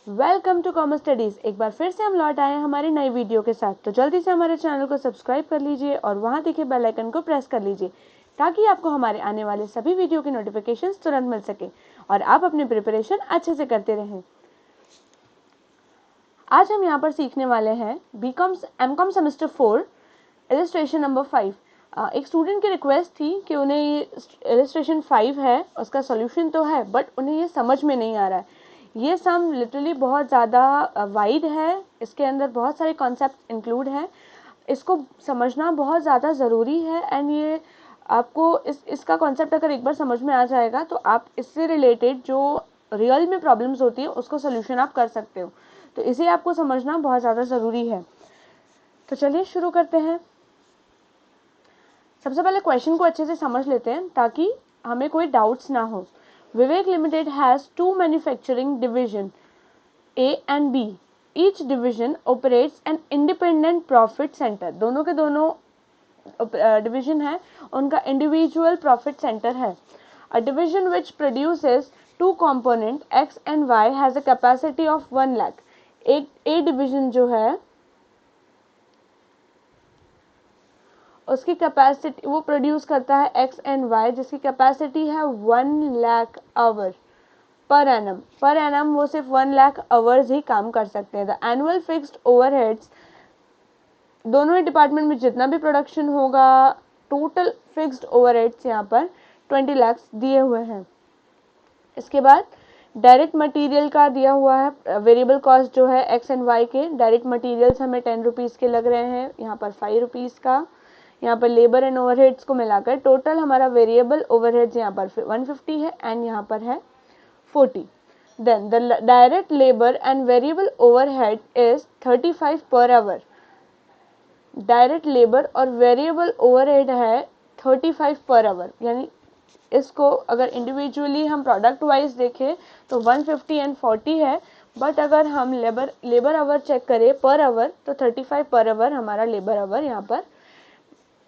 Welcome to commerce studies. एक बार फिर से हम लौट आए हैं हमारी नई वीडियो के साथ। तो जल्दी से हमारे चैनल को सब्सक्राइब कर लीजिए और वहां दिखे बेल आइकन को प्रेस कर लीजिए ताकि आपको हमारे आने वाले सभी वीडियो की नोटिफिकेशंस तुरंत मिल सके और आप अपनी प्रिपरेशन अच्छे से करते रहें। आज हम यहाँ पर सीखने वाले हैं BCom MCom semester 4 illustration number 5। एक स्टूडेंट की रिक्वेस्ट थी कि उन्हें ये इलस्ट्रेशन 5 है, उसका सॉल्यूशन तो है बट उन्हें ये समझ में नहीं आ रहा है। ये सम लिटरली बहुत ज़्यादा वाइड है, इसके अंदर बहुत सारे कॉन्सेप्ट इंक्लूड हैं, इसको समझना बहुत ज़्यादा ज़रूरी है। एंड ये आपको इसका कॉन्सेप्ट अगर एक बार समझ में आ जाएगा तो आप इससे रिलेटेड जो रियल में प्रॉब्लम्स होती है उसको सोल्यूशन आप कर सकते हो। तो इसे आपको समझना बहुत ज़्यादा ज़रूरी है। तो चलिए शुरू करते हैं। सबसे पहले क्वेश्चन को अच्छे से समझ लेते हैं ताकि हमें कोई डाउट्स ना हो। Vivek limited has 2 manufacturing division A and B. Each division operates an independent profit center. दोनों के दोनों डिवीजन है, उनका इंडिविजुअल प्रॉफिट सेंटर है। A division which produces 2 component X and Y has a capacity of 1 lakh. एक A division जो है उसकी कैपेसिटी वो प्रोड्यूस करता है X एंड Y जिसकी कैपेसिटी है 1 लाख आवर पर एनम वो सिर्फ 1 लाख आवर्स ही काम कर सकते हैं। द एनुअल फिक्स्ड ओवरहेड्स, दोनों ही डिपार्टमेंट में जितना भी प्रोडक्शन होगा टोटल फिक्स्ड ओवरहेड्स यहाँ पर 20 लाख दिए हुए हैं। इसके बाद डायरेक्ट मटेरियल का दिया हुआ है, वेरिएबल कॉस्ट जो है एक्स एंड वाई के। डायरेक्ट मटेरियल्स हमें 10 रुपीज़ के लग रहे हैं, यहाँ पर 5 रुपीज़ का। यहाँ पर लेबर एंड ओवरहेड्स को मिलाकर टोटल हमारा वेरिएबल ओवरहेड्स यहाँ पर 150 है एंड यहाँ पर है 40. Then the direct labor and variable overhead is 35 per hour. Direct labour और वेरिएबल ओवरहेड है 35 पर आवर। यानी इसको अगर इंडिविजुअली हम प्रोडक्ट वाइज देखें तो 150 एंड 40 है, बट अगर हम लेबर आवर चेक करें पर आवर तो 35 पर आवर हमारा लेबर आवर यहाँ पर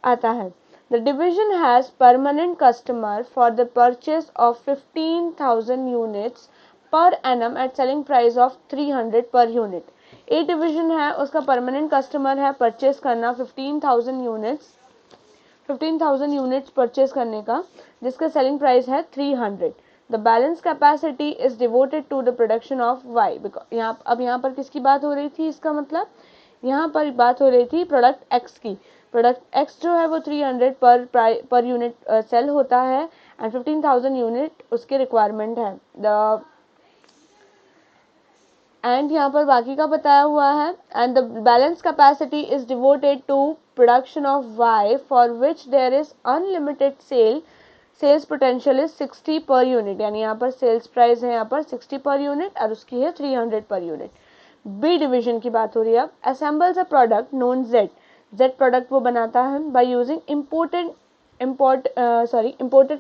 आता है। The division has permanent customer for the purchase of 15,000 units per annum at selling price of 300 per unit. A division है, उसका permanent customer है परचेज करना 15,000 units परचेज करने का, जिसका सेलिंग प्राइस है 300. The balance capacity is devoted to the production of Y. अब यहाँ पर किसकी बात हो रही थी, इसका मतलब यहाँ पर बात हो रही थी प्रोडक्ट एक्स की। प्रोडक्ट एक्स जो है वो 300 पर यूनिट सेल होता है एंड 15,000 यूनिट उसके रिक्वायरमेंट है। एंड यहाँ पर बाकी का बताया हुआ है। And the balance capacity is devoted to production of Y for which there is unlimited sales potential is 60 per unit. यानी यहाँ पर सेल्स प्राइस है यहाँ पर 60 पर यूनिट और उसकी है 300 पर यूनिट। बी डिवीजन की बात हो रही है। अब assembles a product known Z product वो बनाता है by using imported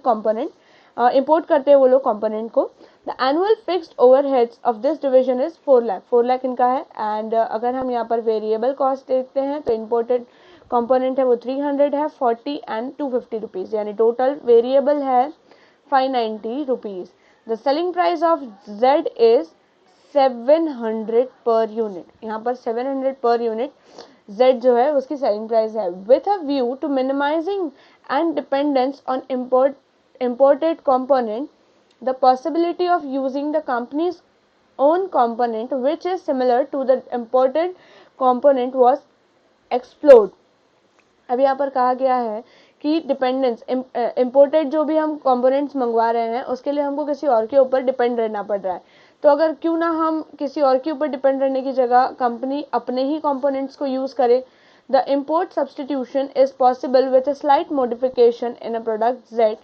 component, import करते हैं वो लोग कंपोनेंट को। The annual fixed overheads of this division is 4 lakh इनका है। एंड अगर हम यहाँ पर वेरिएबल कॉस्ट देखते हैं तो इम्पोर्टेड कंपोनेंट है वो 300 है, 40 एंड 250 रुपीज़, यानी टोटल वेरिएबल है 590 rupees. The selling price of Z is 700 per unit. यहाँ पर 700 पर यूनिट Z जो है उसकी सेलिंग प्राइस है। With a view to minimizing and dependence on imported component, the possibility of using the company's own component which is similar to the imported component was explored. अब यहाँ पर कहा गया है कि डिपेंडेंस, इम्पोर्टेड जो भी हम कंपोनेंट्स मंगवा रहे हैं उसके लिए हमको किसी और के ऊपर डिपेंड रहना पड़ रहा है। तो अगर क्यों ना हम किसी और के ऊपर डिपेंड रहने की जगह कंपनी अपने ही कंपोनेंट्स को यूज़ करे। The import substitution is possible with a slight modification in a product Z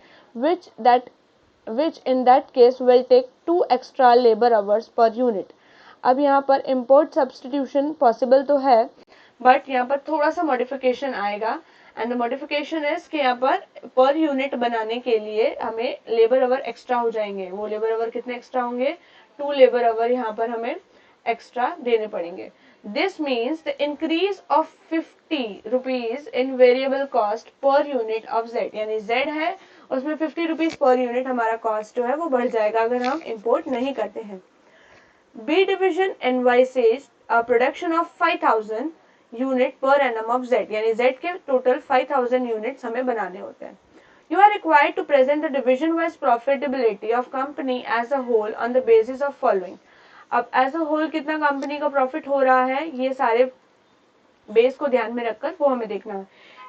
which in that case will take 2 extra labor hours per unit. अब यहाँ पर इम्पोर्ट सब्सटीट्यूशन पॉसिबल तो है बट यहाँ पर थोड़ा सा मॉडिफिकेशन आएगा। एंड द मॉडिफिकेशन इज कि यहाँ पर यूनिट बनाने के लिए हमें लेबर आवर एक्स्ट्रा हो जाएंगे। वो लेबर आवर कितने एक्स्ट्रा होंगे, 2 लेबर आवर यहाँ पर हमें एक्स्ट्रा देने पड़ेंगे। This means the increase of 50 rupees in variable cost per unit of Z. यानी जेड है उसमें 50 रुपीज पर यूनिट हमारा कॉस्ट जो है वो बढ़ जाएगा अगर हम इम्पोर्ट नहीं करते हैं। B division envisages a production of 5000 unit per annum of Z, यानी जेड के टोटल 5000 यूनिट्स हमें बनाने होते हैं. You are required to present the division-wise profitability of company as a whole on the basis of following. अब as a whole कितना company का प्रॉफिट हो रहा है, ये सारे बेस को ध्यान में रखकर वो हमें देखना है.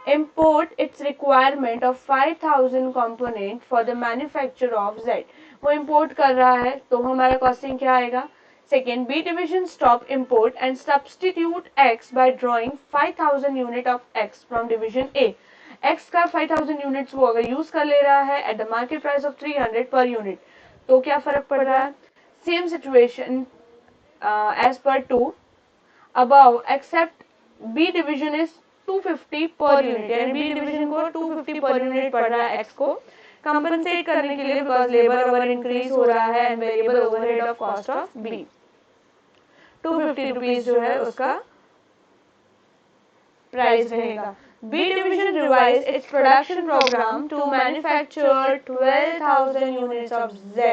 Import its requirement of 5000 component for the manufacture of Z. वो import कर रहा है तो हमारा costing क्या आएगा. Second, B division stop import and substitute X by drawing 5000 unit of X from division A. X का 5000 यूनिट्स वो अगर यूज कर ले रहा है at the market price of 300 per unit, तो क्या फर्क पड़ रहा है. Same situation as per 2 above except B division is 250 per unit, यानी बी डिवीजन को 250 पर यूनिट पड़ रहा है एक्स को कंपनसेट करने के लिए, बिकॉज लेबर ओवर इंक्रीज हो रहा है and variable overhead of cost of B 250 rupees जो है उसका प्राइस रहेगा. B division revised its production program to manufacture 12,000 units of Z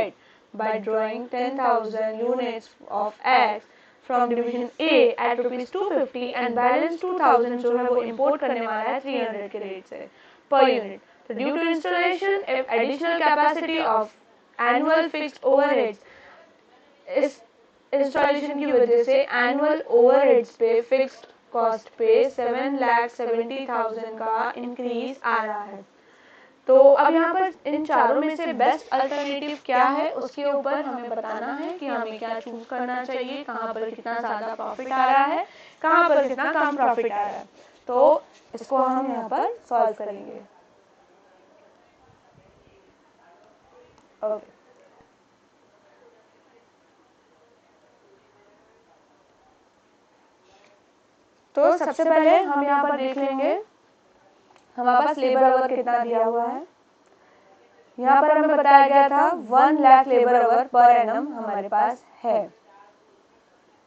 by drawing 10,000 units of X from division A at rupees 250 and balance 2,000 जो है वो import करने वाला है 300 के रेट से per unit. So due to installation, if additional capacity of annual fixed overheads इस installation की वजह से एनुअल ओवरहेड्स पे फिक्स्ड कॉस्ट पे 7,70,000 का इंक्रीज आ रहा है. तो अब यहाँ पर इन चारों में से बेस्ट अल्टरनेटिव क्या है उसके ऊपर हमें बताना है कि हमें क्या चूज करना चाहिए, कहाँ पर कितना ज्यादा प्रॉफिट आ रहा है, कहाँ पर कितना कम प्रॉफिट आ रहा है. तो इसको हम यहाँ पर सॉल्व करेंगे. ओके, तो सबसे पहले हम यहाँ पर देख लेंगे हमारे पास लेबर आवर कितना दिया हुआ है. यहाँ पर हमें बताया गया था 1 lakh labour hour per annum हमारे पास है.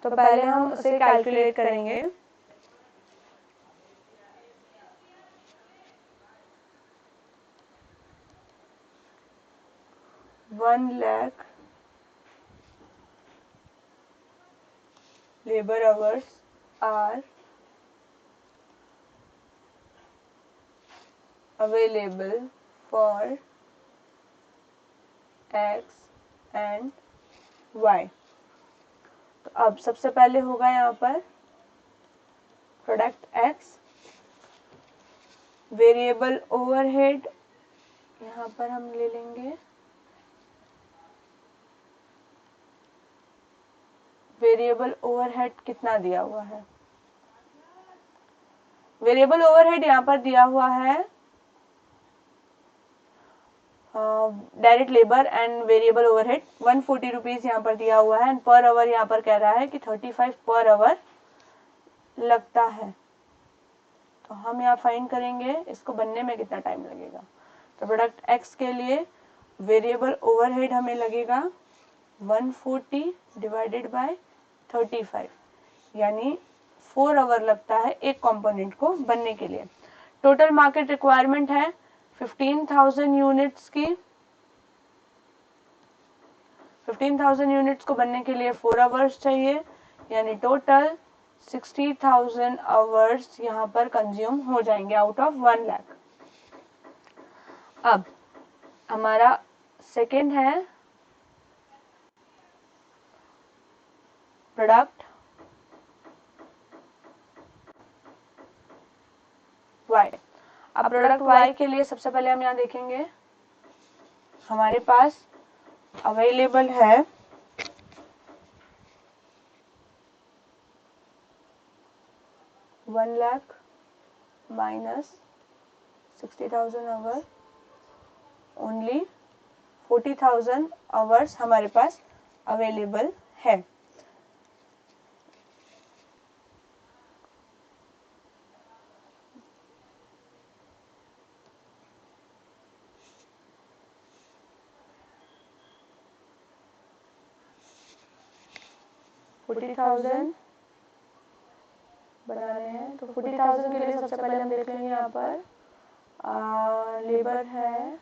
तो पहले हम उसे कैलकुलेट करेंगे. One lakh labour hours are available for X and Y. तो अब सबसे पहले होगा यहाँ पर प्रोडक्ट X, वेरिएबल ओवरहेड यहाँ पर हम ले लेंगे. वेरिएबल ओवरहेड कितना दिया हुआ है. वेरिएबल ओवरहेड यहाँ पर दिया हुआ है direct labour and variable overhead 140 rupees यहाँ पर दिया हुआ है एंड पर आवर यहाँ पर कह रहा है कि 35 पर आवर लगता है. तो हम यहाँ फाइंड करेंगे इसको बनने में कितना टाइम लगेगा. तो प्रोडक्ट एक्स के लिए वेरिएबल ओवरहेड हमें लगेगा 140 डिवाइडेड बाय 35, यानी 4 आवर लगता है एक कंपोनेंट को बनने के लिए. टोटल मार्केट रिक्वायरमेंट है 15,000 यूनिट्स की. 15,000 यूनिट्स को बनने के लिए 4 आवर्स चाहिए, यानी टोटल 60,000 आवर्स यहाँ पर कंज्यूम हो जाएंगे आउट ऑफ 1 लाख. अब हमारा सेकेंड है प्रोडक्ट Y. अब प्रोडक्ट Y के लिए सबसे पहले हम यहाँ देखेंगे हमारे पास अवेलेबल है 1 lakh minus 60,000 hour, only 40,000 hours हमारे पास अवेलेबल है. बना रहे हैं तो 40,000 के लिए सबसे पहले हम देख लेंगे यहाँ पर लेबर है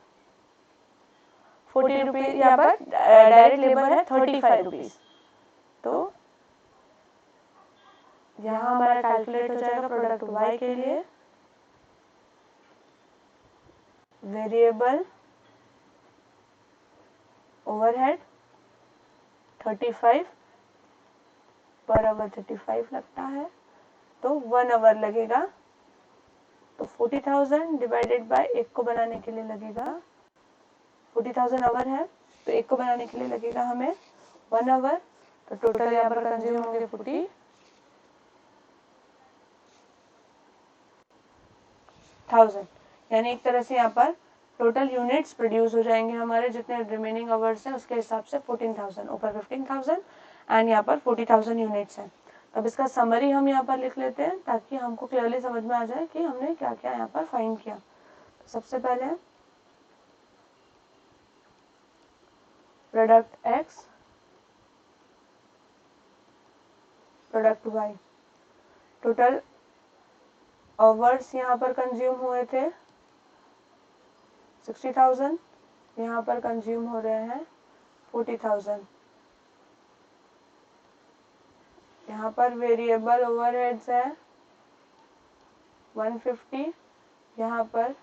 40 रुपीज, यहाँ पर डायरेक्ट लेबर है 35 रुपीज. तो यहाँ हमारा कैलकुलेट हो जाएगा प्रोडक्ट y के लिए वेरिएबल ओवरहेड 35 पर आवर 35 लगता है, तो 1 आवर लगेगा, तो 40,000 डिवाइडेड बाय एक को बनाने के लिए लगेगा 40,000 आवर है, तो एक को बनाने के लिए लगेगा हमें 1 आवर, तो टोटल यहाँ पर कंज्यूम होंगे 40,000, यानी एक तरह से यहाँ पर टोटल यूनिट्स प्रोड्यूस हो जाएंगे हमारे जितने रिमेनिंग आवर्स हैं उसके हिसाब से 14,000, ऊपर 15,000 एंड यहाँ पर 40,000 यूनिट्स हैं। अब इसका समरी हम यहाँ पर लिख लेते हैं ताकि हमको क्लियरली समझ में आ जाए कि हमने क्या क्या यहाँ पर फाइंड किया। सबसे पहले product X, product Y, total hours यहाँ पर कंज्यूम हुए थे 60,000, यहाँ पर कंज्यूम हो रहे हैं 40,000। यहाँ पर वेरिएबल ओवरहेड्स है 150, यहाँ पर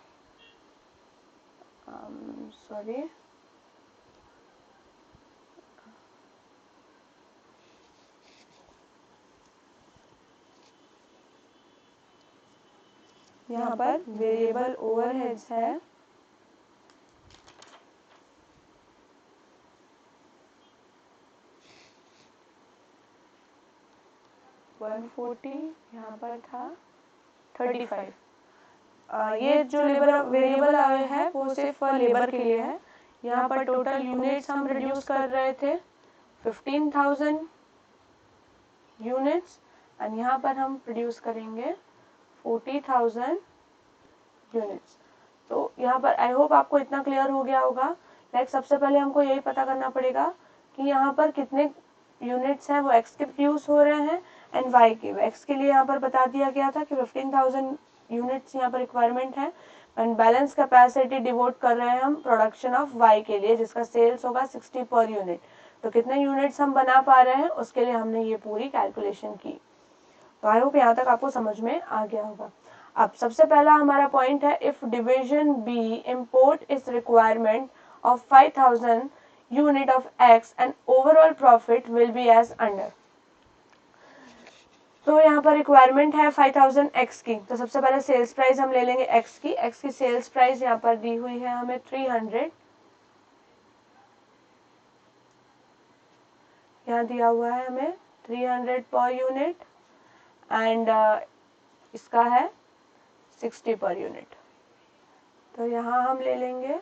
सॉरी यहाँ पर वेरिएबल ओवरहेड्स है 140, यहाँ पर था 35। ये जो लेबर वेरिएबल आए है वो सिर्फ लेबर के लिए है। यहाँ पर टोटल यूनिट्स हम रिड्यूस कर रहे थे 15,000 यूनिट्स एंड यहाँ पर हम प्रोड्यूस करेंगे 40,000 यूनिट्स। तो यहाँ पर आई होप आपको इतना क्लियर हो गया होगा। लाइक सबसे पहले हमको यही पता करना पड़ेगा कि यहाँ पर कितने यूनिट्स हैं वो एक्स के प्रोड्यूस हो रहे हैं एंड वाई के। एक्स के लिए यहाँ पर बता दिया गया था कि 15,000 यूनिट्स यहाँ पर रिक्वायरमेंट है एंड बैलेंस कैपेसिटी डिवोट कर रहे हैं हम प्रोडक्शन ऑफ वाई के लिए जिसका सेल्स होगा 60 पर यूनिट। तो कितने यूनिट्स हम बना पा रहे हैं उसके लिए हमने ये पूरी कैलकुलेशन की। तो आई होप यहाँ तक आपको समझ में आ गया होगा। अब सबसे पहला हमारा पॉइंट है if division B import is requirement of 5,000 unit of X and overall profit will be as under. तो यहाँ पर रिक्वायरमेंट है 5,000 एक्स की, तो सबसे पहले सेल्स प्राइस हम ले लेंगे एक्स की। एक्स की सेल्स प्राइस यहाँ पर दी हुई है हमें 300, यहाँ दिया हुआ है हमें 300 पर यूनिट एंड इसका है 60 पर यूनिट। तो यहाँ हम ले लेंगे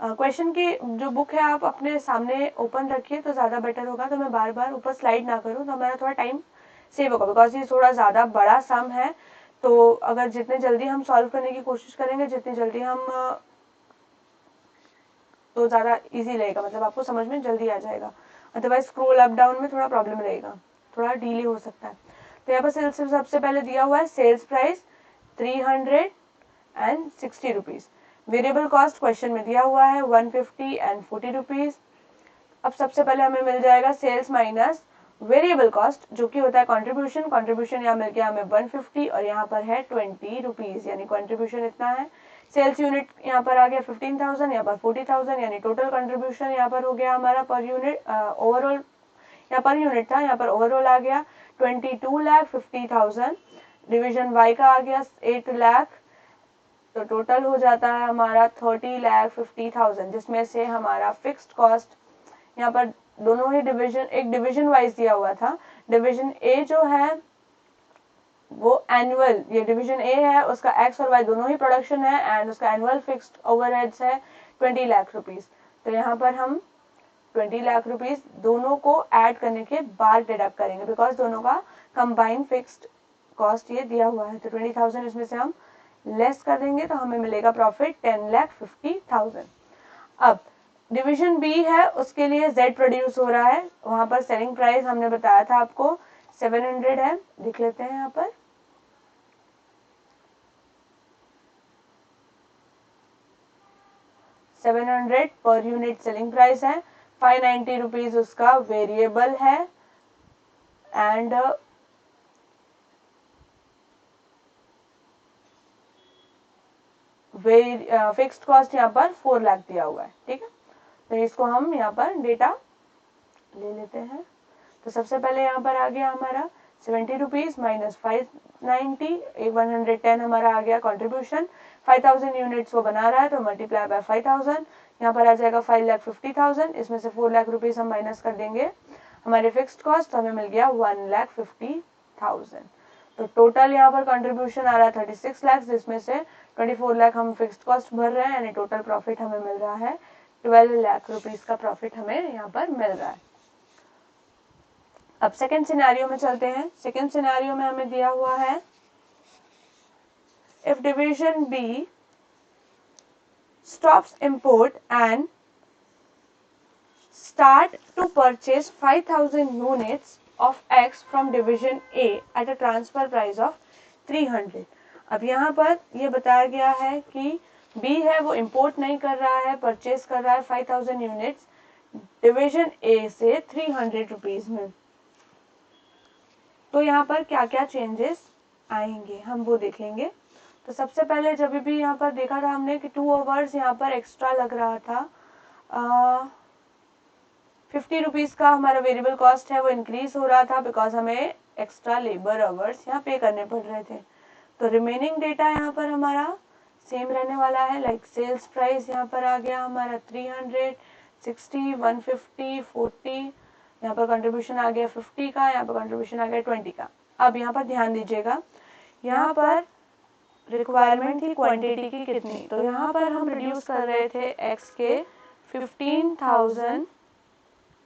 क्वेश्चन की जो बुक है आप अपने सामने ओपन रखिए तो ज़्यादा बेटर होगा, तो मैं बार बार ऊपर स्लाइड ना करूँ तो हमारा थोड़ा टाइम सेव होगा बिकॉज ये थोड़ा ज़्यादा बड़ा सम है। तो अगर जितने जल्दी हम सॉल्व करने की कोशिश करेंगे जितनी जल्दी हम तो ज़्यादा इजी रहेगा, मतलब आपको समझ में जल्दी आ जाएगा। अदरवाइज स्क्रॉल अप डाउन में थोड़ा प्रॉब्लम रहेगा, थोड़ा डिले हो सकता है। तो यहाँ पर सेल्स सबसे पहले दिया हुआ है sales price 360 rupees. Variable cost question में दिया हुआ है 150 एंड 40 रुपीज़। अब सबसे पहले हमें मिल जाएगा सेल्स माइनस वेरिएबल कॉस्ट जो कि होता है कंट्रीब्यूशन। कंट्रीब्यूशन यहाँ मिल गया हमें 150 और यहाँ पर है 20 रुपीज़, यानी कंट्रीब्यूशन इतना है। सेल्स यूनिट यहाँ पर आ गया 15,000, यहाँ पर 40,000, यानी टोटल कंट्रीब्यूशन यहाँ पर हो गया हमारा पर यूनिट ओवरऑल, यहाँ पर यूनिट था यहाँ पर ओवरऑल आ गया 22,50,000। डिवीजन वाई का आ गया 8 लाख, तो टोटल हो जाता है हमारा 30,50,000 जिसमें से हमारा फिक्स्ड कॉस्ट यहाँ पर दोनों ही डिवीजन, एक डिवीजन वाइज दिया हुआ था। डिवीजन ए जो है वो एनुअल, ये डिवीजन ए है उसका एक्स और वाई दोनों ही प्रोडक्शन है एंड उसका एनुअल फिक्स्ड ओवरहेड्स है 20 लाख रुपीज। तो यहाँ पर हम 20 लाख रुपीज दोनों को ऐड करने के बाद डिडक्ट करेंगे बिकॉज दोनों का कंबाइंड फिक्स्ड कॉस्ट ये दिया हुआ है। तो 20,000 इसमें से हम लेस कर देंगे तो हमें मिलेगा प्रॉफिट 10,50,000। अब डिवीजन बी है उसके लिए जेड प्रोड्यूस हो रहा है, वहां पर सेलिंग प्राइस हमने बताया था आपको 700 है, लिख लेते हैं यहाँ पर 700 पर यूनिट सेलिंग प्राइस है। 590 रुपीज उसका वेरिएबल है एंड फिक्स्ड कॉस्ट यहाँ पर 4 लाख दिया हुआ है, ठीक है। तो इसको हम यहाँ पर डेटा ले लेते हैं। तो सबसे पहले यहाँ पर आ गया हमारा 70 रुपीज माइनस 590, 110 हमारा आ गया कंट्रीब्यूशन। 5000 यूनिट्स वो बना रहा है तो मल्टीप्लाई बाय 5000, यहाँ पर आ जाएगा 5,50,000। इसमें से 4 लाख रुपीज हम माइनस कर देंगे हमारे फिक्स्ड कॉस्ट, तो हमें मिल गया 1,50,000। तो टोटल यहाँ पर कंट्रीब्यूशन आ रहा है 36 लाख, जिसमें से 24 लाख हम फिक्स्ड कॉस्ट भर रहे हैं, यानी टोटल प्रॉफिट हमें मिल रहा है 12 लाख रुपीज का प्रॉफिट हमें यहाँ पर मिल रहा है। अब सेकेंड सिनेरियो में चलते हैं। सेकेंड सिनेरियो में हमें दिया हुआ है if division B stops import and start to purchase 5,000 units of X from division A at a transfer price of 300। अब यहाँ पर ये बताया गया है कि B है वो इंपोर्ट नहीं कर रहा है, परचेज कर रहा है 5,000 यूनिट्स डिविजन A से 300 रुपीज में। तो यहाँ पर क्या क्या चेंजेस आएंगे हम वो देखेंगे। तो सबसे पहले जब भी यहाँ पर देखा था हमने कि 2 आवर्स यहाँ पर एक्स्ट्रा लग रहा था, 50 रुपीज का हमारा वेरिएबल कॉस्ट है वो इंक्रीज हो रहा था बिकॉज हमें एक्स्ट्रा लेबर आवर्स यहाँ पे करने पड़ रहे थे। तो रिमेनिंग डेटा यहाँ पर हमारा सेम रहने वाला है, लाइक सेल्स प्राइस यहाँ पर आ गया हमारा 300, 60, 150, 40, यहाँ पर कंट्रीब्यूशन आ गया 50 का, यहाँ पर कंट्रीब्यूशन आ गया 20 का। अब यहाँ पर ध्यान दीजिएगा, यहाँ पर रिक्वायरमेंट थी क्वांटिटी की कितनी, तो यहाँ पर हम रिड्यूस कर रहे थे एक्स के 15,000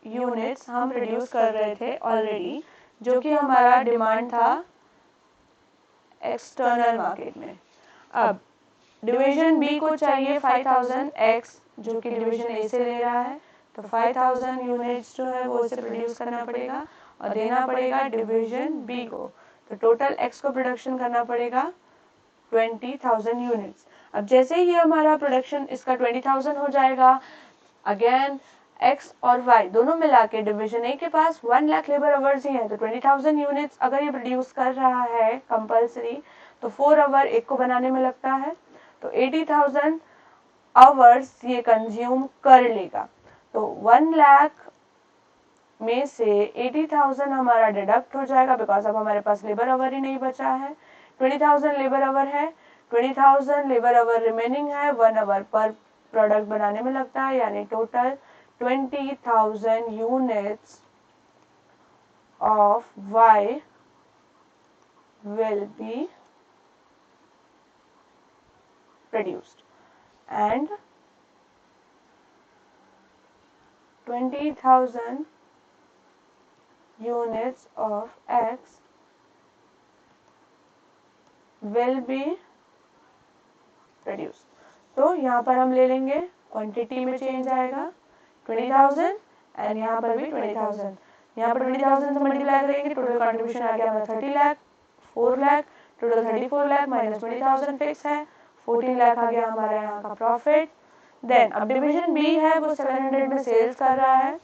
यूनिट्स हम रिड्यूस कर रहे थे ऑलरेडी, जो कि हमारा डिमांड था एक्सटर्नल मार्केट में। अब डिवीजन बी को चाहिए 5,000 एक्स जो कि डिवीजन ए से ले रहा है, तो 5,000 यूनिट्स जो है वो इसे प्रोड्यूस करना पड़ेगा और देना पड़ेगा डिवीजन बी को। तो टोटल एक्स को प्रोडक्शन करना पड़ेगा 20,000 यूनिट्स। अब जैसे ही हमारा प्रोडक्शन इसका 20,000 हो जाएगा, अगेन एक्स और वाई दोनों मिला के डिविजन ए के पास 1 लाख लेबर आवर्स ही है, तो 20,000 यूनिट्स अगर ये प्रोड्यूस कर रहा है कंपल्सरी, तो 4 आवर एक को बनाने में लगता है, तो 80,000 आवर्स ये कंज्यूम कर लेगा। तो 1 लाख में से 80,000 हमारा डिडक्ट हो जाएगा बिकॉज अब हमारे पास लेबर आवर ही नहीं बचा है। 20,000 लेबर आवर है, 20,000 लेबर आवर रिमेनिंग है, 1 आवर पर प्रोडक्ट बनाने में लगता है, यानी total 20,000 units of Y will be produced and 20,000 units of X will be produced। तो यहाँ पर हम ले लेंगे क्वांटिटी में चेंज आएगा 20,000 एंड यहाँ पर भी 20,000, यहाँ पर 20,000 से मल्टीप्लाई करेंगे, टोटल कंट्रीब्यूशन आ गया हमारा 30 lakh, 4 lakh, total 34 lakh minus 20,000 fix है, 14 लाख आ गया हमारा यहाँ का प्रॉफिट। देन अब डिवीजन बी है वो 700 में सेल्स कर रहा है,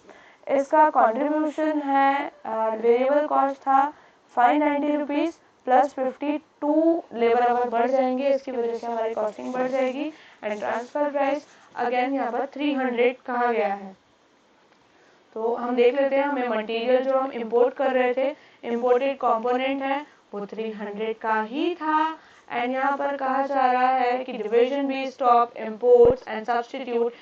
इसका कंट्रीब्यूशन है वेरिएबल कॉस्ट था 590 रुपीज प्लस 52 लेबर आवर बढ़ जाएंगे, इसकी वजह से हमारी कॉस्टिंग बढ़ जाएगी एंड ट्रांसफर प्राइस अगेन यहाँ पर 300 कहा गया है। तो हम देख लेते हैं, हमें मटेरियल जो हम इंपोर्ट कर रहे थे, इंपोर्टेड कंपोनेंट है वो 300 का ही था एंड यहाँ पर कहा जा रहा है कि division B stop imports and substitute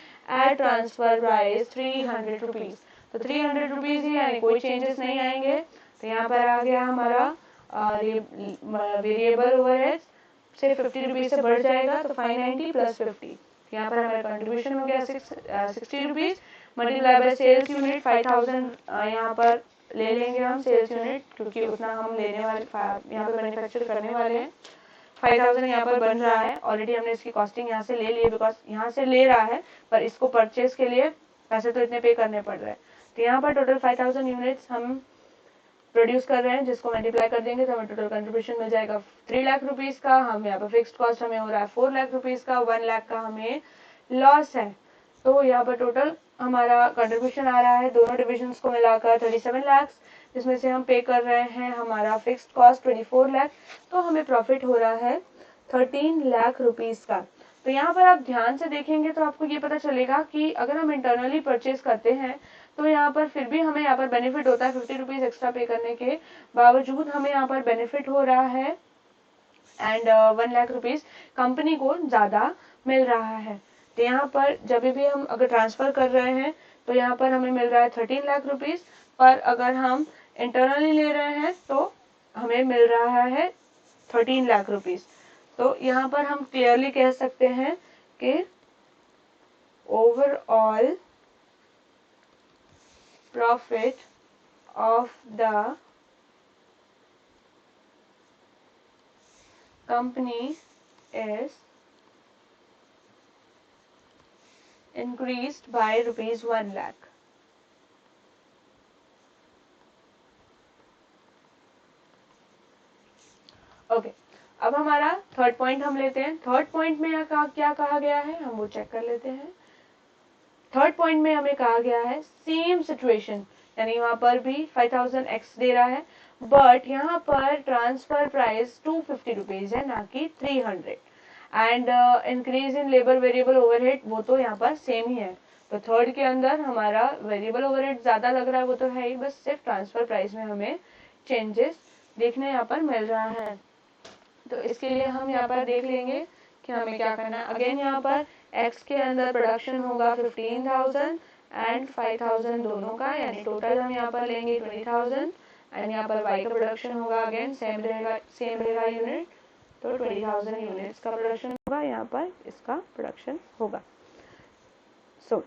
at transfer price 300 rupees. तो 300 रुपीज ही, यानी कोई चेंजेस नहीं आएंगे। तो यहाँ पर आ गया हमारा वेरिएबल ओवरहेड से 50 रुपीज से बढ़ जाएगा, तो 590 प्लस 50, यहाँ पर हमारा कंट्रीब्यूशन हो गया 60 rupees multiply by sales unit 5,000 यहाँ पर ले लेंगे हम सेल्स यूनिट, क्योंकि उतना हम लेने वाले यहाँ पर मैन्युफैक्चर करने वाले हैं। 5,000 यहाँ पर बन रहा है, ऑलरेडी हमने इसकी कॉस्टिंग यहाँ से ले ली है बिकॉज यहाँ से ले रहा है, पर इसको परचेज के लिए पैसे तो इतने पे करने पड़ रहे हैं। तो यहाँ पर टोटल 5,000 यूनिट्स हम प्रोड्यूस कर रहे हैं, जिसको मल्टीप्लाई कर देंगे तो हमें टोटल कंट्रीब्यूशन मिल जाएगा 3 लाख रुपीज का। हम यहाँ पर फिक्स्ड कॉस्ट हमें हो रहा है 4 लाख रुपीज का, 1 लाख का हमें लॉस है। तो यहाँ पर टोटल हमारा कंट्रीब्यूशन आ रहा है दोनों डिविजन्स को मिलाकर 37 लाख, जिसमें से हम पे कर रहे हैं हमारा फिक्स्ड कॉस्ट 24 लाख, तो हमें प्रॉफिट हो रहा है 13 लाख रुपीस का। तो यहाँ पर आप ध्यान से देखेंगे तो आपको ये पता चलेगा कि अगर हम इंटरनली परचेज करते हैं तो यहाँ पर फिर भी हमें यहाँ पर बेनिफिट होता है, 50 रुपीज एक्स्ट्रा पे करने के बावजूद हमें यहाँ पर बेनिफिट हो रहा है एंड 1 लाख रुपीज कंपनी को ज्यादा मिल रहा है। तो यहाँ पर जब भी हम अगर ट्रांसफर कर रहे हैं तो यहाँ पर हमें मिल रहा है 13 लाख रुपीज, पर अगर हम इंटरनली ले रहे हैं तो हमें मिल रहा है 13 लाख रुपीज। तो यहाँ पर हम क्लियरली कह सकते हैं कि overall profit of the company is increased by rupees 1 lakh. Okay, अब हमारा थर्ड पॉइंट हम लेते हैं। थर्ड पॉइंट में यहाँ क्या कहा गया है हम वो चेक कर लेते हैं। थर्ड पॉइंट में हमें कहा गया है सेम सिचुएशन, यानी वहां पर भी 5000 एक्स दे रहा है, बट यहाँ पर ट्रांसफर प्राइस 250 रुपीज है, ना कि 300, and increase in labour variable overhead वो तो यहाँ पर सेम ही है। तो थर्ड के अंदर हमारा वेरिएबल ओवरहेड ज्यादा लग रहा है, वो तो है ही, बस सिर्फ ट्रांसफर प्राइस में हमें चेंजेस देखने यहाँ पर मिल रहा है। तो इसके लिए हम यहाँ पर देख लेंगे कि हमें क्या करना है। अगेन यहाँ पर एक्स के अंदर प्रोडक्शन होगा 15,000 एंड 5,000 दोनों का, यानी टोटल हम यहाँ पर लेंगे 20,000, एंड यहाँ पर वाई का प्रोडक्शन होगा अगेन सेम रहेगा यूनिट, तो 20,000 यूनिट्स का प्रोडक्शन होगा, यहाँ पर इसका प्रोडक्शन होगा। सो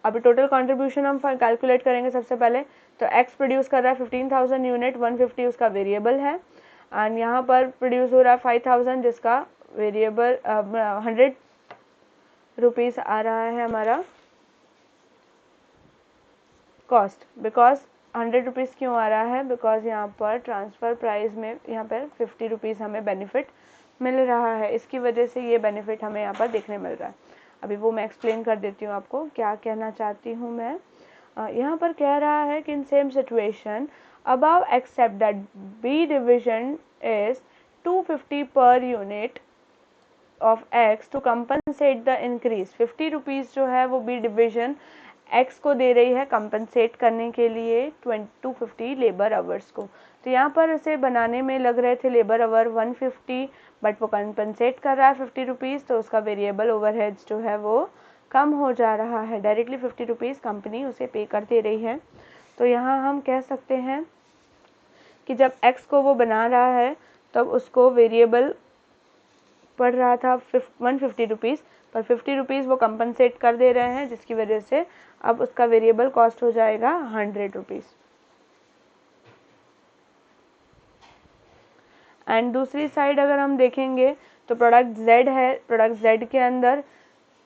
अभी टोटल कंट्रीब्यूशन हम कैलकुलेट करेंगे। सबसे पहले तो एक्स प्रोड्यूस कर रहा है 15,000 यूनिट, 150 उसका वेरिएबल है, एंड यहाँ पर प्रोड्यूस हो रहा है 5,000 जिसका वेरिएबल 100 रुपीज आ रहा है हमारा कॉस्ट। बिकॉज 100 रुपीज क्यों आ रहा है, बिकॉज यहाँ पर ट्रांसफर प्राइस में यहाँ पर 50 रुपीज हमें बेनिफिट मिल रहा है, इसकी वजह से ये बेनिफिट हमें यहाँ पर देखने मिल रहा है। अभी वो मैं एक्सप्लेन कर देती हूँ आपको क्या कहना चाहती हूँ मैं। यहाँ पर कह रहा है कि in same situation above except that B division is 250 per unit of X to compensate the increase। 50 rupees जो है वो B डिविजन X को दे रही है कंपनसेट करने के लिए 250 लेबर आवर्स को। तो यहाँ पर इसे बनाने में लग रहे थे लेबर आवर 150, बट वो कंपनसेट कर रहा है 50 रुपीज, तो उसका वेरिएबल ओवरहेड्स जो है वो कम हो जा रहा है। डायरेक्टली 50 रुपीज कंपनी उसे पे कर दे रही है। तो यहाँ हम कह सकते हैं कि जब x को वो बना रहा है तब उसको वेरिएबल पड़ रहा था 150 रुपीज़, पर 50 रुपीज़ वो कंपनसेट कर दे रहे हैं, जिसकी वजह से अब उसका वेरिएबल कॉस्ट हो जाएगा 100 रुपीज़। एंड दूसरी साइड अगर हम देखेंगे तो प्रोडक्ट Z है, प्रोडक्ट Z के अंदर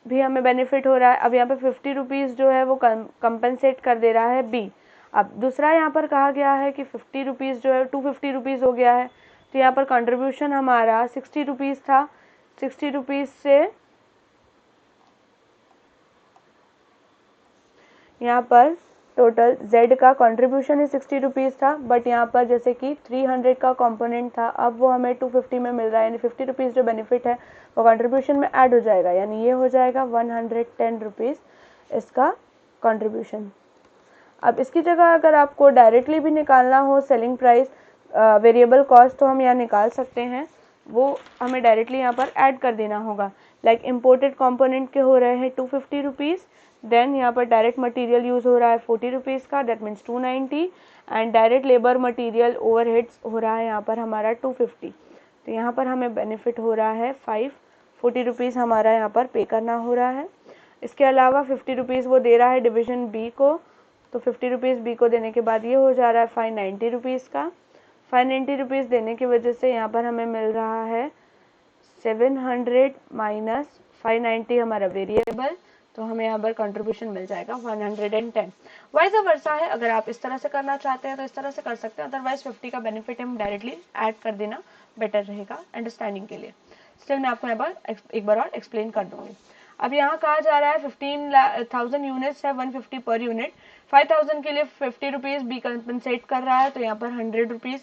भी हमें बेनिफिट हो रहा है। अब यहाँ पे 50 रुपीज़ जो है वो कंपनसेट कर दे रहा है B। अब दूसरा यहाँ पर कहा गया है कि 50 रुपीज़ जो है 250 रुपीज़ हो गया है, तो यहाँ पर कंट्रीब्यूशन हमारा 60 रुपीज़ था। 60 रुपीज़ से यहाँ पर टोटल Z का कंट्रीब्यूशन ही 60 रुपीज़ था, बट यहाँ पर जैसे कि 300 का कंपोनेंट था, अब वो हमें 250 में मिल रहा है, यानी 50 रुपीज़ जो बेनिफिट है वो कंट्रीब्यूशन में ऐड हो जाएगा, यानी ये हो जाएगा 110 रुपीज़ इसका कंट्रीब्यूशन। अब इसकी जगह अगर आपको डायरेक्टली भी निकालना हो सेलिंग प्राइस वेरिएबल कॉस्ट, तो हम यहाँ निकाल सकते हैं, वो हमें डायरेक्टली यहाँ पर ऐड कर देना होगा। लाइक इम्पोर्टेड कंपोनेंट के हो रहे हैं 250 रुपीज़, देन यहाँ पर डायरेक्ट मटेरियल यूज़ हो रहा है 40 रुपीज़ का, that means 290, and direct labour material overheads हो रहा है यहाँ पर हमारा 250। तो यहाँ पर हमें बेनिफिट हो रहा है 540 रुपीज़ हमारा यहाँ पर पे करना हो रहा है। इसके अलावा 50 रुपीज़ वो दे रहा है डिवीज़न बी को, तो 50 रुपीज़ बी को देने के बाद ये हो जा रहा है 590 रुपीज़ का। 590 रुपीज़ देने की वजह से यहाँ पर हमें मिल रहा है 700 माइनस 590 हमारा वेरिएबल, तो हमें यहाँ पर कंट्रीब्यूशन मिल जाएगा 110। वाइज वर्सा है, अगर आप इस तरह से करना चाहते हैं तो इस तरह से कर सकते हैं, अदरवाइज 50 का बेनिफिट हम डायरेक्टली ऐड कर देना बेटर रहेगा अंडरस्टैंडिंग के लिए। स्टिल मैं आपको यहाँ पर एक बार और एक्सप्लेन कर दूंगी। अब यहाँ कहा जा रहा है 15,000 यूनिट्स है, 150 पर यूनिट, 5,000 के लिए 50 रुपीज बी कंपनसेट कर रहा है, तो यहाँ पर 100 रुपीज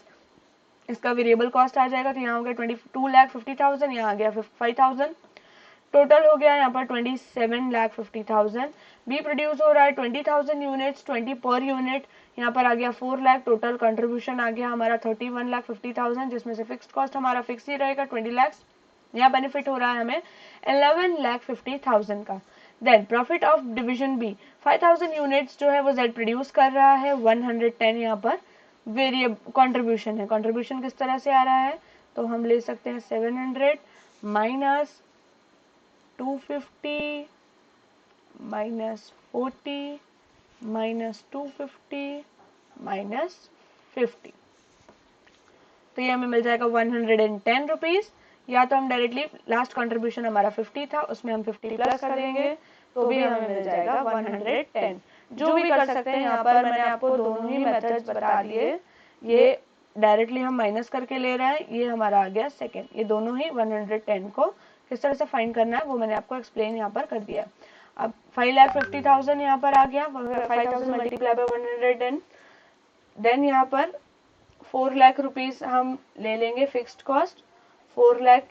इसका वेरिएबल कॉस्ट आ जाएगा। तो यहाँ हो गया 22,50,000, यहाँ आ गया 5,000, टोटल हो गया यहाँ पर 27,50,000। बी प्रोड्यूस हो रहा है 20,000 यूनिट्स, 20 पर यूनिट, यहाँ पर आ गया 4 लाख, टोटल कंट्रीब्यूशन आ गया हमारा 31,50,000, जिसमें से फिक्स्ड कॉस्ट हमारा फिक्स ही रहेगा 20 लाख। यहाँ बेनिफिट हो रहा है हमें 11,50,000 का। Then profit of division B, 5,000 units जो है वो जेड प्रोड्यूस कर रहा है, 110 यहाँ पर वेरिएबल कंट्रीब्यूशन है। कंट्रीब्यूशन किस तरह से आ रहा है, तो हम ले सकते हैं 700 माइनस 250 माइनस 40 माइनस 250 माइनस 50, तो ये हमें मिल जाएगा 110 रुपीज। या तो हम डायरेक्टली लास्ट कंट्रीब्यूशन हमारा 50 था, उसमें हम 50 प्लस कर देंगे तो भी हमें मिल जाएगा 110। जो भी कर सकते हैं, यहाँ पर मैंने आपको दोनों ही मेथड्स बता दिए। ये डायरेक्टली हम माइनस करके ले रहे हैं, ये हमारा आ गया सेकेंड। ये दोनों ही 110 को किस तरह से फाइंड करना है वो मैंने आपको एक्सप्लेन यहाँ पर कर दिया। अब 5,50,000 यहाँ पर आ गया, 5,000 मल्टीप्लाई बाय 110, देन यहाँ पर 4 लाख रुपीज हम ले लेंगे फिक्स्ड कॉस्ट, 4 लाख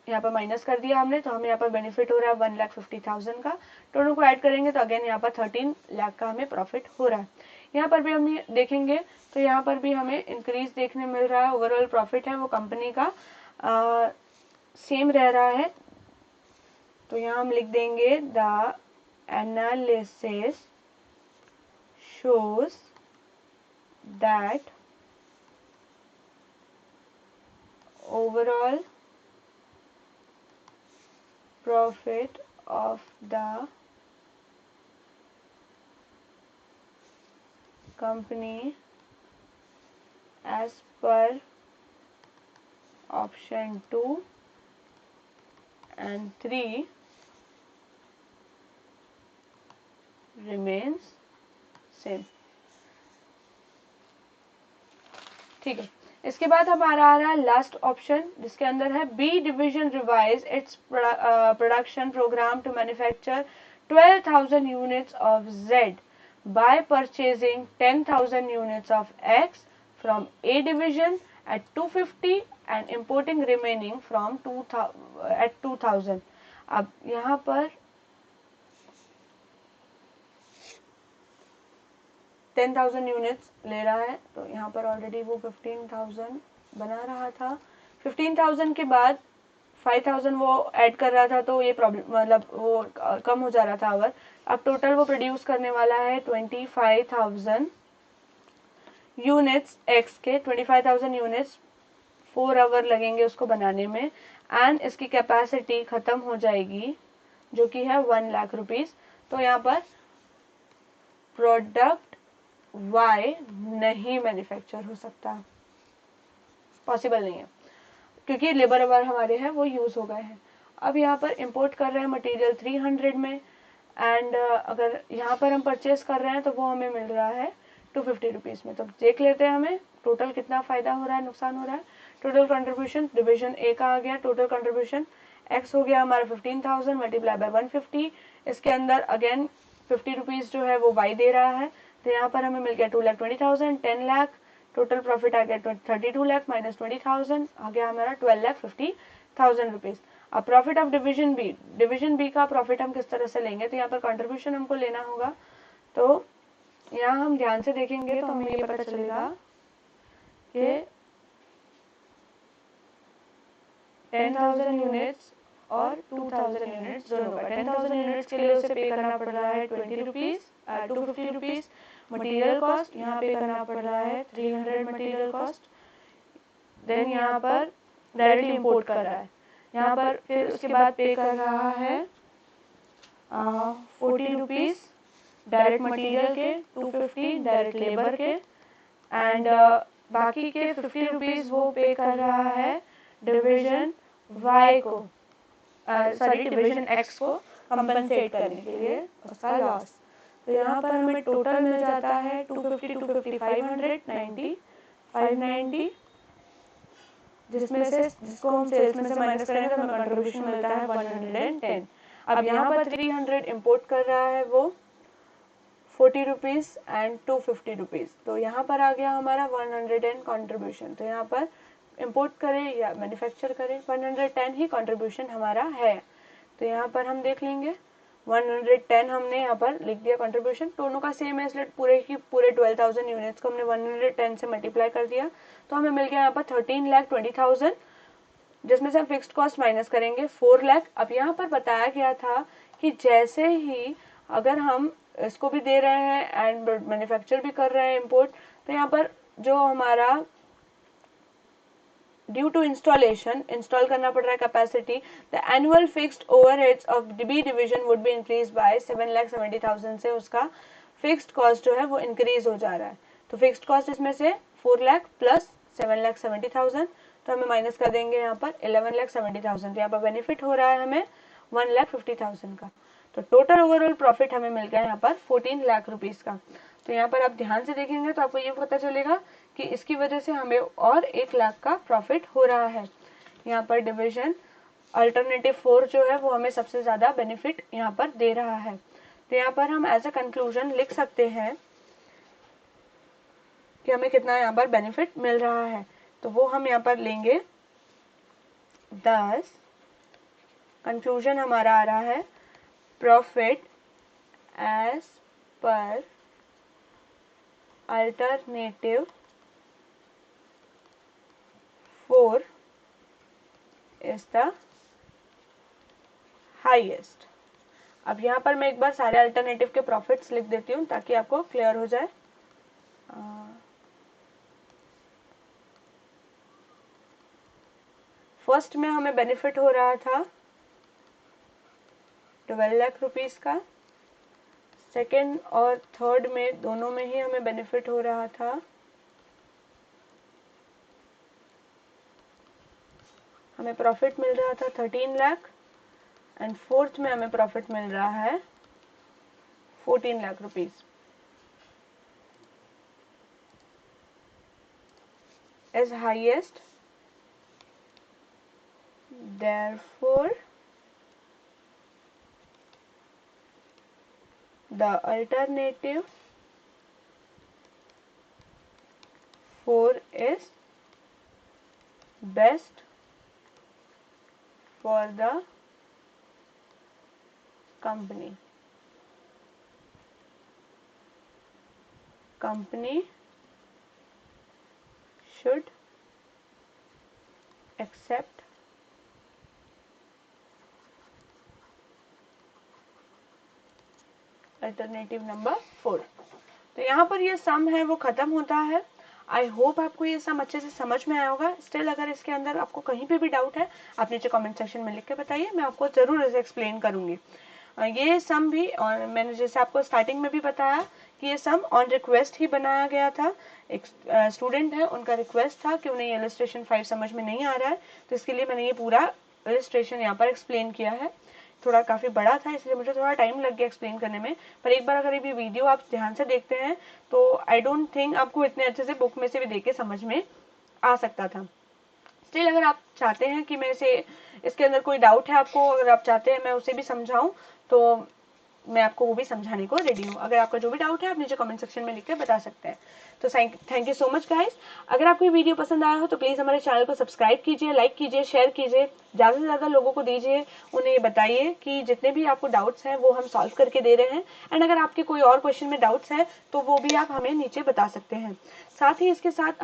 यहाँ पर माइनस कर दिया हमने, तो हमें यहाँ पर बेनिफिट हो रहा है 1,50,000 का। दोनों को ऐड करेंगे तो अगेन यहाँ पर 13 लाख का हमें प्रॉफिट हो रहा है। यहाँ पर भी हम देखेंगे तो यहाँ पर भी हमें इंक्रीज देखने मिल रहा है। ओवरऑल प्रॉफिट है वो कंपनी का सेम रह रहा है, तो यहाँ हम लिख देंगे the analysis shows that overall profit of the company as per option 2 and 3 remains same। ठीक है, इसके बाद हमारा आ रहा है लास्ट ऑप्शन, जिसके अंदर है B division revise its production programme to manufacture 12,000 units of Z by purchasing 10,000 units of X from A division at 250 and importing remaining from 2,000। अब यहाँ पर 10,000 यूनिट्स ले रहा है, तो यहाँ पर ऑलरेडी वो 15,000 बना रहा था। 15,000 के बाद 5,000 वो ऐड कर रहा था, तो ये प्रॉब्लम मतलब वो कम हो जा रहा था आवर। अब टोटल वो प्रोड्यूस करने वाला है 25,000 यूनिट्स एक्स के, 25,000 यूनिट्स 4 आवर लगेंगे उसको बनाने में, एंड इसकी कैपेसिटी खत्म हो जाएगी जो कि है 1 लाख रुपीज। तो यहाँ पर प्रोडक्ट Y नहीं मैन्युफैक्चर हो सकता, पॉसिबल नहीं है, क्योंकि लेबर आवर हमारे हैं वो यूज हो गए हैं। अब यहाँ पर इंपोर्ट कर रहे हैं मटेरियल 300 में, एंड अगर यहाँ पर हम परचेस कर रहे हैं तो वो हमें मिल रहा है 250 रुपीज में। तो देख लेते हैं हमें टोटल कितना फायदा हो रहा है, नुकसान हो रहा है। टोटल कंट्रीब्यूशन डिवीजन ए का आ गया, टोटल कंट्रीब्यूशन एक्स हो गया हमारा 15,000 मल्टीप्लाई बाय 150, इसके अंदर अगेन 50 रुपीज जो है वो वाई दे रहा है, तो यहाँ पर हमें मिल गया 2,20,000, 10 लाख, टोटल प्रॉफिट आ गया 32 लाख माइनस 20,000 आ गया हमारा 12,50,000 रुपीज। अब प्रॉफिट ऑफ डिवीजन बी का प्रॉफिट हम किस तरह से लेंगे, तो यहाँ पर कंट्रीब्यूशन हमको लेना होगा। तो यहाँ हम ध्यान से देखेंगे तो हमें ये पता चलेगा कि 10,000 यूनिट्स और 2,000 यूनिट्स दोनों का, 10,000 यूनिट्स के लिए उसे पे करना पड़ रहा है 20 रुपीज, 250 रुपीज मटेरियल कॉस्ट, यहाँ पे करना पड़ रहा है 300 मटेरियल कॉस्ट, देन यहाँ पर डायरेक्टली इंपोर्ट कर रहा है, यहाँ पर फिर उसके बाद पे कर रहा है 40 रुपीज डायरेक्ट मटेरियल के, 250 डायरेक्ट लेबर के, एंड बाकी के 50 रुपीज वो पे कर रहा है डिवीजन वाई को, सॉरी डिवीजन एक्स को कंपनसेट करने के लिए उसका लॉस। तो यहाँ पर हमें टोटल मिल जाता है 250, 250, 590, 590, जिसमें से जिसको हम सेल्स में से माइनस करेंगे तो हमें कंट्रीब्यूशन मिलता है 110। अब यहाँ पर 300 इम्पोर्ट कर रहा है वो 40 रुपीज़ एंड 250 रुपीज़, तो यहाँ पर आ गया हमारा 110 कॉन्ट्रीब्यूशन। तो यहाँ पर इम्पोर्ट करें या मैन्युफैक्चर करें 110 ही कॉन्ट्रीब्यूशन हमारा है। तो यहाँ पर हम देख लेंगे 110 हमने यहाँ पर लिख दिया कंट्रीब्यूशन, दोनों का सेम है इसलिए पूरे 12,000 यूनिट्स को हमने 110 से मल्टीप्लाई कर दिया, तो हमें मिल गया यहाँ पर 13,20,000, जिसमें से हम फिक्स्ड कॉस्ट माइनस करेंगे 4 लाख। अब यहाँ पर बताया गया था कि जैसे ही अगर हम इसको भी दे रहे हैं एंड मैन्युफैक्चर भी कर रहे हैं इम्पोर्ट, तो यहाँ पर जो हमारा ड्यू टू इंस्टॉल करना पड़ रहा है capacity, the annual fixed overheads of B division would be increase by 7,70,000 से उसका फिक्स्ड कॉस्ट जो है वो इंक्रीज हो जा रहा है। तो फिक्स्ड कॉस्ट इसमें से 4 लाख प्लस 7,70,000, तो हमें माइनस कर देंगे यहाँ पर 11,70,000। यहाँ पर बेनिफिट हो रहा है हमें 1,50,000 का। तो टोटल ओवरऑल प्रॉफिट हमें मिल गया यहाँ पर 14 लाख रुपीज का। तो यहाँ पर आप ध्यान से देखेंगे तो आपको ये पता चलेगा कि इसकी वजह से हमें और 1 लाख का प्रॉफिट हो रहा है। यहाँ पर डिवीजन अल्टरनेटिव 4 जो है वो हमें सबसे ज्यादा बेनिफिट यहाँ पर दे रहा है। तो यहाँ पर हम एज अ कंक्लूजन लिख सकते हैं कि हमें कितना यहाँ पर बेनिफिट मिल रहा है। तो वो हम यहाँ पर लेंगे 10, कंक्लूजन हमारा आ रहा है profit as per alternative 4 is the highest। अब यहाँ पर मैं एक बार सारे अल्टरनेटिव के प्रॉफिट्स लिख देती हूँ ताकि आपको क्लियर हो जाए। फर्स्ट में हमें बेनिफिट हो रहा था 12 लाख रुपीस का, सेकेंड और थर्ड में दोनों में ही हमें बेनिफिट हो रहा था हमें प्रॉफिट मिल रहा था 13 लाख एंड फोर्थ में हमें प्रॉफिट मिल रहा है 14 lakh rupees. Is highest, therefore the alternative 4 is best for the company. Company should accept alternative number 4। तो यहाँ पर ये सम है वो खत्म होता है। आई होप आपको ये सम अच्छे से समझ में आया होगा। स्टिल अगर इसके अंदर आपको कहीं पे भी डाउट है आप नीचे कमेंट सेक्शन में लिख के बताइए, मैं आपको जरूर इसे एक्सप्लेन करूंगी। ये सम भी, और मैंने जैसे आपको स्टार्टिंग में भी बताया कि ये सम ऑन रिक्वेस्ट ही बनाया गया था। एक स्टूडेंट है, उनका रिक्वेस्ट था कि उन्हें ये इलस्ट्रेशन 5 समझ में नहीं आ रहा है, तो इसके लिए मैंने ये पूरा इलस्ट्रेशन यहाँ पर एक्सप्लेन किया है। थोड़ा काफी बड़ा था इसलिए मुझे थोड़ा टाइम लग गया एक्सप्लेन करने में, पर एक बार अगर ये वीडियो आप ध्यान से देखते हैं तो आई डोंट थिंक आपको इतने अच्छे से बुक में से भी देख के समझ में आ सकता था। स्टिल अगर आप चाहते हैं कि मैं इसे, इसके अंदर कोई डाउट है आपको, अगर आप चाहते हैं मैं उसे भी समझाऊं तो मैं आपको वो भी समझाने को रेडी हूँ। अगर आपका जो भी डाउट है आप नीचे कमेंट सेक्शन में लिख के बता सकते हैं। तो thank you so much guys. अगर आपको ये वीडियो पसंद आया हो तो प्लीज हमारे चैनल को सब्सक्राइब कीजिए, लाइक कीजिए, शेयर कीजिए, ज्यादा से ज्यादा लोगों को दीजिए, उन्हें ये बताइए कि जितने भी आपको डाउट्स हैं वो हम सॉल्व करके दे रहे हैं। एंड अगर आपके कोई और क्वेश्चन में डाउट्स है तो वो भी आप हमें नीचे बता सकते हैं। साथ ही इसके साथ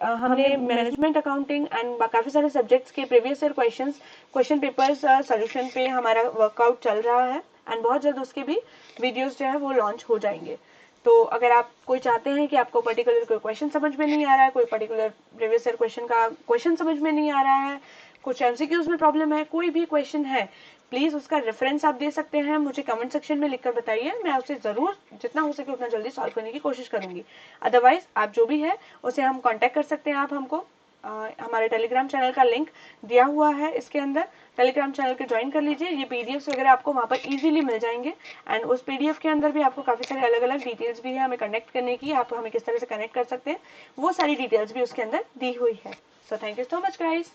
हमने मैनेजमेंट अकाउंटिंग एंड काफी सारे सब्जेक्ट्स के previous year question papers solution पे हमारा वर्कआउट चल रहा है एंड बहुत जल्द उसके भी वीडियोस जो है वो लॉन्च हो जाएंगे। तो अगर आप कोई चाहते हैं कि आपको पर्टिकुलर कोई क्वेश्चन समझ में नहीं आ रहा है, कोई पर्टिकुलर प्रीवियस ईयर क्वेश्चन का क्वेश्चन समझ में नहीं आ रहा है, कुछ एमसीक्यूज में प्रॉब्लम है, कोई भी क्वेश्चन है, प्लीज उसका रेफरेंस आप दे सकते हैं, मुझे कमेंट सेक्शन में लिखकर बताइए, मैं उसे जरूर जितना हो सके उतना जल्दी सॉल्व करने की कोशिश करूंगी। अदरवाइज आप जो भी है उसे हम कॉन्टेक्ट कर सकते हैं। आप हमको हमारे टेलीग्राम चैनल का लिंक दिया हुआ है इसके अंदर, टेलीग्राम चैनल के ज्वाइन कर लीजिए। ये पीडीएफ वगैरह आपको वहाँ पर इजीली मिल जाएंगे एंड उस पीडीएफ के अंदर भी आपको काफी सारे अलग अलग डिटेल्स भी है हमें कनेक्ट करने की, आप हमें किस तरह से कनेक्ट कर सकते हैं वो सारी डिटेल्स भी उसके अंदर दी हुई है। So thank you so much guys.